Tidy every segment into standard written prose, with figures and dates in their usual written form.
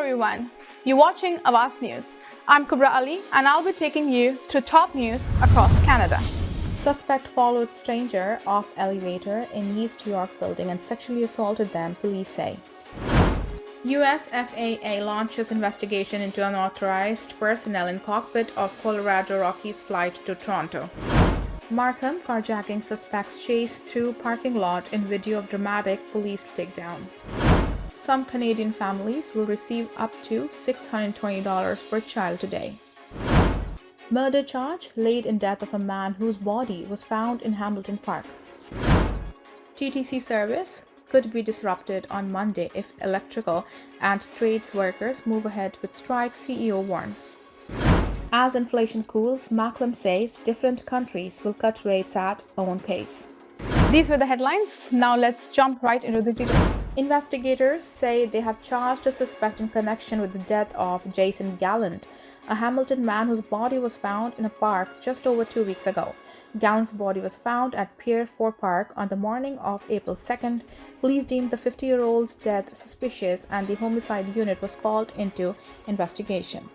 everyone. You're watching Awaz News. I'm Kubra Ali and I'll be taking you through top news across Canada. Suspect followed stranger off elevator in East York building and sexually assaulted them, police say. US FAA launches investigation into unauthorized personnel in cockpit of Colorado Rockies flight to Toronto. Markham carjacking suspects chased through parking lot in video of dramatic police takedown. Some Canadian families will receive up to $620 per child today. Murder charge laid in death of a man whose body was found in Hamilton Park. TTC service could be disrupted on Monday if electrical and trades workers move ahead with strike, CEO warns. As inflation cools, Macklem says different countries will cut rates at own pace. These were the headlines. Now let's jump right into the details. Investigators say they have charged a suspect in connection with the death of Jason Gallant, a Hamilton man whose body was found in a park just over 2 weeks ago. Gallant's body was found at Pier 4 Park on the morning of April 2nd. Police deemed the 50-year-old's death suspicious and the homicide unit was called into investigation.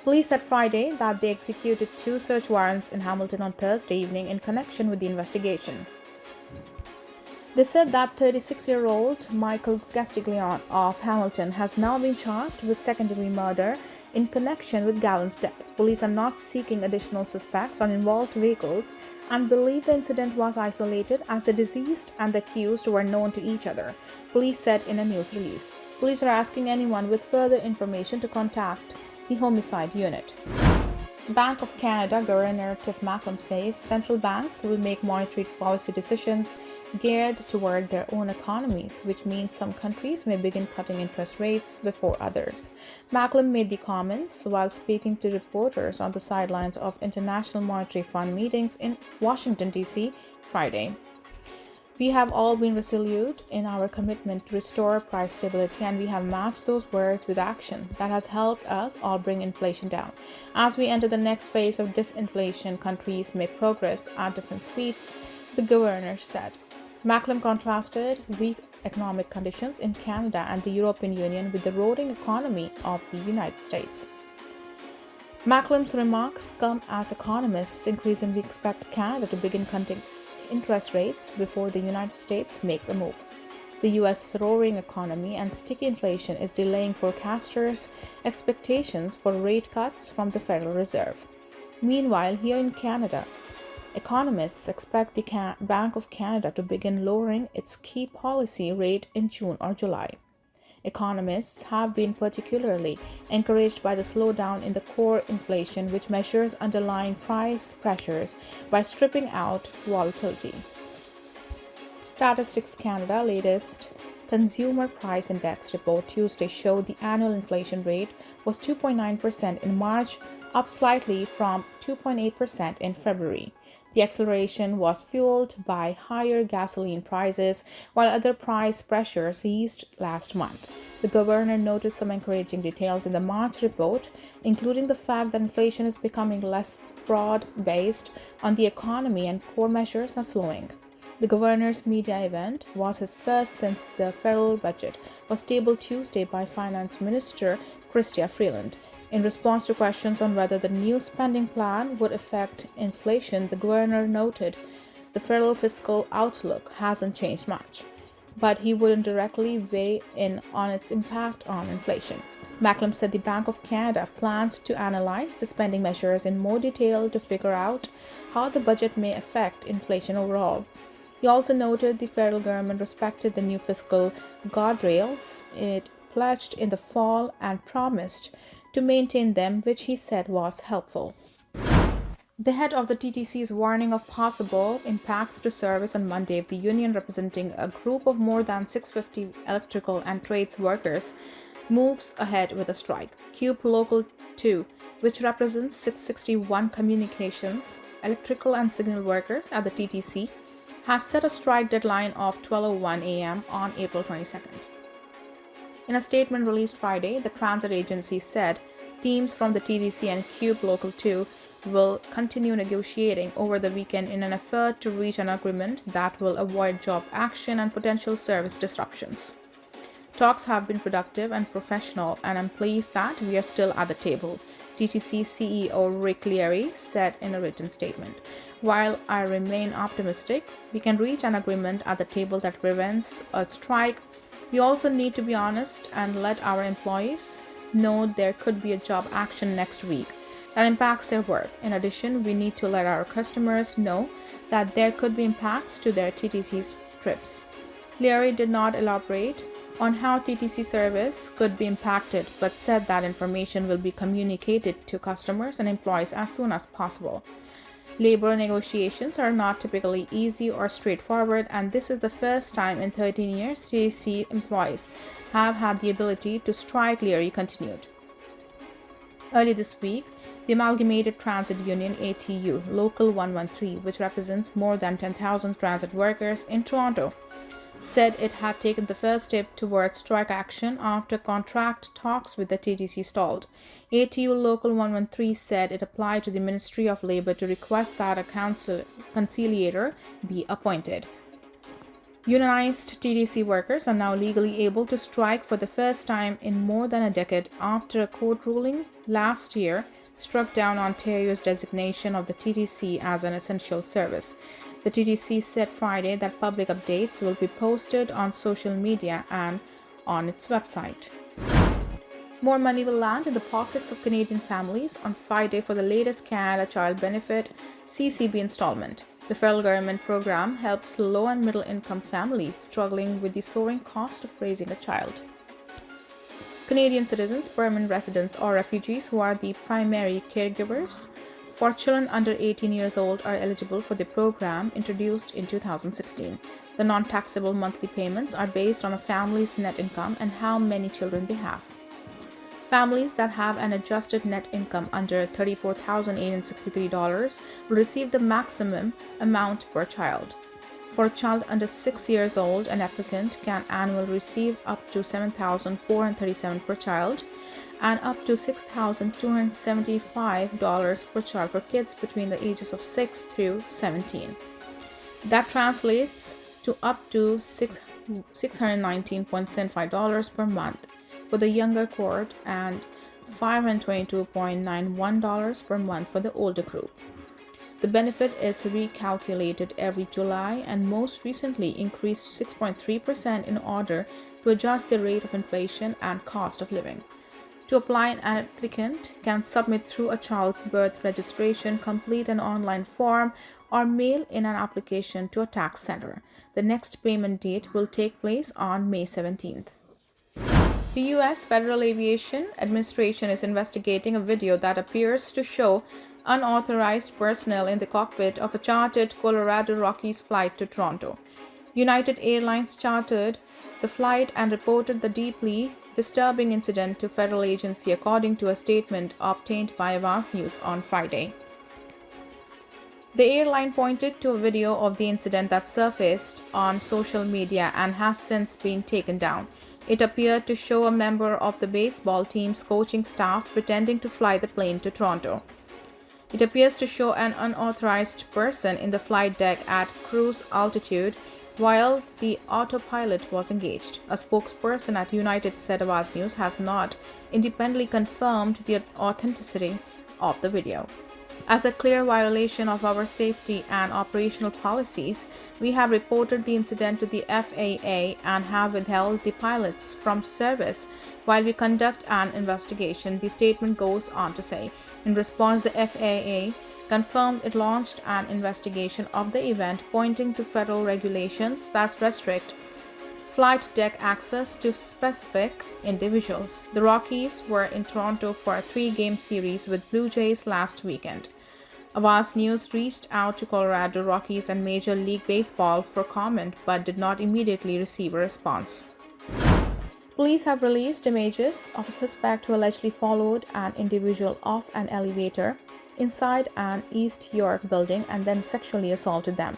Police said Friday that they executed 2 search warrants in Hamilton on Thursday evening in connection with the investigation. They said that 36-year-old Michael Gastiglione of Hamilton has now been charged with second-degree murder in connection with Gallant's death. Police are not seeking additional suspects on involved vehicles and believe the incident was isolated as the deceased and the accused were known to each other, police said in a news release. Police are asking anyone with further information to contact the homicide unit. Bank of Canada Governor Tiff Macklem says central banks will make monetary policy decisions geared toward their own economies, which means some countries may begin cutting interest rates before others. Macklem made the comments while speaking to reporters on the sidelines of International Monetary Fund meetings in Washington, D.C. Friday. We have all been resolute in our commitment to restore price stability, and we have matched those words with action that has helped us all bring inflation down. As we enter the next phase of disinflation, countries may progress at different speeds, the governor said. Macklem contrasted weak economic conditions in Canada and the European Union with the roaring economy of the United States. Macklem's remarks come as economists increasingly expect Canada to begin cutting interest rates before the United States makes a move. The U.S.'s roaring economy and sticky inflation is delaying forecasters' expectations for rate cuts from the Federal Reserve. Meanwhile, here in Canada, economists expect the Bank of Canada to begin lowering its key policy rate in June or July. Economists have been particularly encouraged by the slowdown in the core inflation, which measures underlying price pressures by stripping out volatility. Statistics Canada latest Consumer Price Index report Tuesday showed the annual inflation rate was 2.9% in March, up slightly from 2.8% in February. The acceleration was fueled by higher gasoline prices, while other price pressures eased last month. The governor noted some encouraging details in the March report, including the fact that inflation is becoming less broad-based on the economy and core measures are slowing. The governor's media event was his first since the federal budget was tabled Tuesday by Finance Minister Chrystia Freeland. In response to questions on whether the new spending plan would affect inflation, the governor noted the federal fiscal outlook hasn't changed much, but he wouldn't directly weigh in on its impact on inflation. Macklem said the Bank of Canada plans to analyze the spending measures in more detail to figure out how the budget may affect inflation overall. He also noted the federal government respected the new fiscal guardrails it pledged in the fall and promised to maintain them, which he said was helpful. The head of the TTC is warning of possible impacts to service on Monday if the union, representing a group of more than 650 electrical and trades workers, moves ahead with a strike. CUBE Local 2, which represents 661 communications, electrical and signal workers at the TTC, has set a strike deadline of 12:01 a.m. on April 22nd. In a statement released Friday, the transit agency said teams from the TTC and CUBE Local 2 will continue negotiating over the weekend in an effort to reach an agreement that will avoid job action and potential service disruptions. Talks have been productive and professional, and I'm pleased that we are still at the table, TTC CEO Rick Leary said in a written statement. While I remain optimistic we can reach an agreement at the table that prevents a strike, we also need to be honest and let our employees know there could be a job action next week that impacts their work. In addition, we need to let our customers know that there could be impacts to their TTC's trips. Leary did not elaborate on how TTC service could be impacted, but said that information will be communicated to customers and employees as soon as possible. Labor negotiations are not typically easy or straightforward, and this is the first time in 13 years TTC employees have had the ability to strike, Leary continued. Early this week, the Amalgamated Transit Union ATU Local 113, which represents more than 10,000 transit workers in Toronto, said it had taken the first step towards strike action after contract talks with the TTC stalled. ATU Local 113 said it applied to the Ministry of Labour to request that a conciliator be appointed. Unionized TTC workers are now legally able to strike for the first time in more than a decade after a court ruling last year struck down Ontario's designation of the TTC as an essential service. The TTC said Friday that public updates will be posted on social media and on its website. More money will land in the pockets of Canadian families on Friday for the latest Canada Child Benefit CCB installment. The federal government program helps low and middle income families struggling with the soaring cost of raising a child. Canadian citizens, permanent residents, or refugees who are the primary caregivers for children under 18 years old are eligible for the program introduced in 2016. The non-taxable monthly payments are based on a family's net income and how many children they have. Families that have an adjusted net income under $34,863 will receive the maximum amount per child. For a child under 6 years old, an applicant can annually receive up to $7,437 per child and up to $6,275 per child for kids between the ages of 6 through 17. That translates to up to $619.75 per month for the younger cohort and $522.91 per month for the older group. The benefit is recalculated every July and most recently increased 6.3% in order to adjust the rate of inflation and cost of living. To apply, an applicant can submit through a child's birth registration, complete an online form, or mail in an application to a tax center. The next payment date will take place on May 17th. The U.S. Federal Aviation Administration is investigating a video that appears to show unauthorized personnel in the cockpit of a chartered Colorado Rockies flight to Toronto. United Airlines chartered the flight and reported the deeply disturbing incident to federal agency, according to a statement obtained by Awaz News on Friday. The airline pointed to a video of the incident that surfaced on social media and has since been taken down. It appeared to show a member of the baseball team's coaching staff pretending to fly the plane to Toronto. It appears to show an unauthorized person in the flight deck at cruise altitude while the autopilot was engaged. A spokesperson at United said Awaz News has not independently confirmed the authenticity of the video. As a clear violation of our safety and operational policies, we have reported the incident to the FAA and have withheld the pilots from service while we conduct an investigation, the statement goes on to say. In response, the FAA confirmed it launched an investigation of the event, pointing to federal regulations that restrict flight deck access to specific individuals. The Rockies were in Toronto for a 3-game series with Blue Jays last weekend. Awaz News reached out to Colorado Rockies and Major League Baseball for comment but did not immediately receive a response. Police have released images of a suspect who allegedly followed an individual off an elevator inside an East York building and then sexually assaulted them.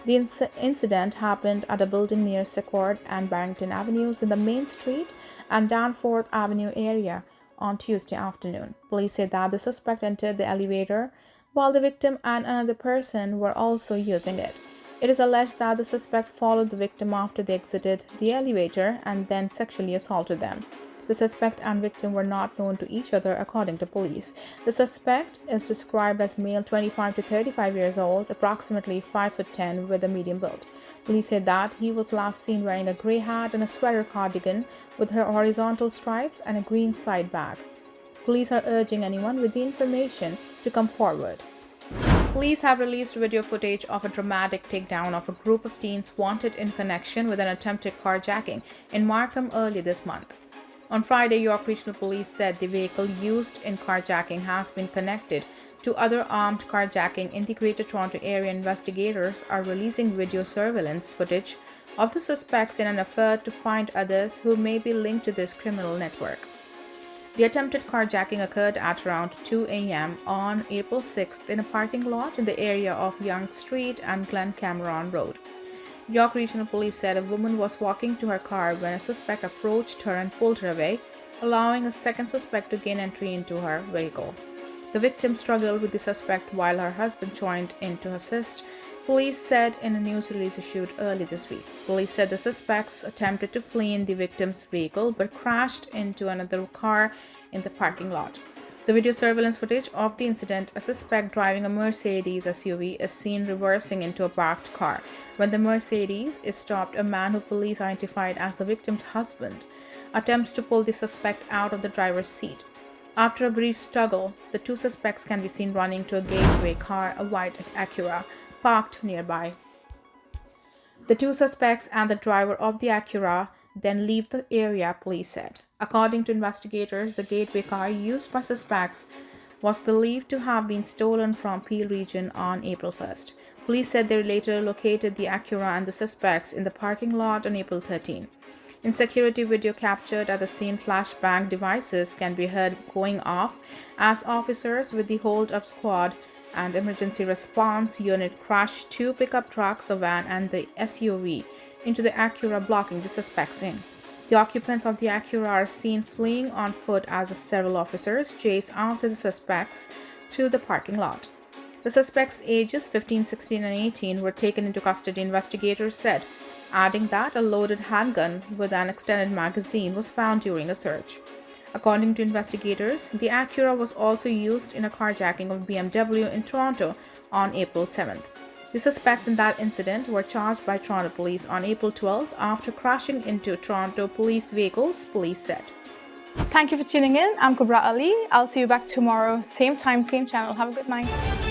The incident happened at a building near Secord and Barrington Avenues in the Main Street and Danforth Avenue area on Tuesday afternoon. Police say that the suspect entered the elevator while the victim and another person were also using it. It is alleged that the suspect followed the victim after they exited the elevator and then sexually assaulted them. The suspect and victim were not known to each other, according to police. The suspect is described as male 25 to 35 years old, approximately 5'10", with a medium build. Police said that he was last seen wearing a gray hat and a sweater cardigan with horizontal stripes and a green side bag. Police are urging anyone with the information to come forward. Police have released video footage of a dramatic takedown of a group of teens wanted in connection with an attempted carjacking in Markham early this month. On Friday, York Regional Police said the vehicle used in carjacking has been connected to other armed carjacking in the Greater Toronto Area. Investigators are releasing video surveillance footage of the suspects in an effort to find others who may be linked to this criminal network. The attempted carjacking occurred at around 2 a.m. on April 6th in a parking lot in the area of Yonge Street and Glen Cameron Road. York Regional Police said a woman was walking to her car when a suspect approached her and pulled her away, allowing a second suspect to gain entry into her vehicle. The victim struggled with the suspect while her husband joined in to assist, police said in a news release issued early this week. Police said the suspects attempted to flee in the victim's vehicle but crashed into another car in the parking lot. The video surveillance footage of the incident, a suspect driving a Mercedes SUV is seen reversing into a parked car. When the Mercedes is stopped, a man who police identified as the victim's husband attempts to pull the suspect out of the driver's seat. After a brief struggle, the two suspects can be seen running to a gateway car, a white Acura, parked nearby. The two suspects and the driver of the Acura then leave the area, police said. According to investigators, the gateway car used by suspects was believed to have been stolen from Peel region on April 1st. Police said they later located the Acura and the suspects in the parking lot on April 13. In security video captured at the scene, flashbang devices can be heard going off as officers with the hold-up squad and emergency response unit crashed two pickup trucks, a van, and the SUV into the Acura, blocking the suspects in. The occupants of the Acura are seen fleeing on foot as several officers chase after the suspects through the parking lot. The suspects, ages 15, 16, and 18, were taken into custody, investigators said, adding that a loaded handgun with an extended magazine was found during a search. According to investigators, the Acura was also used in a carjacking of BMW in Toronto on April 7th. The suspects in that incident were charged by Toronto Police on April 12th after crashing into Toronto police vehicles, police said. Thank you for tuning in. I'm Kubra Ali. I'll see you back tomorrow, same time, same channel. Have a good night.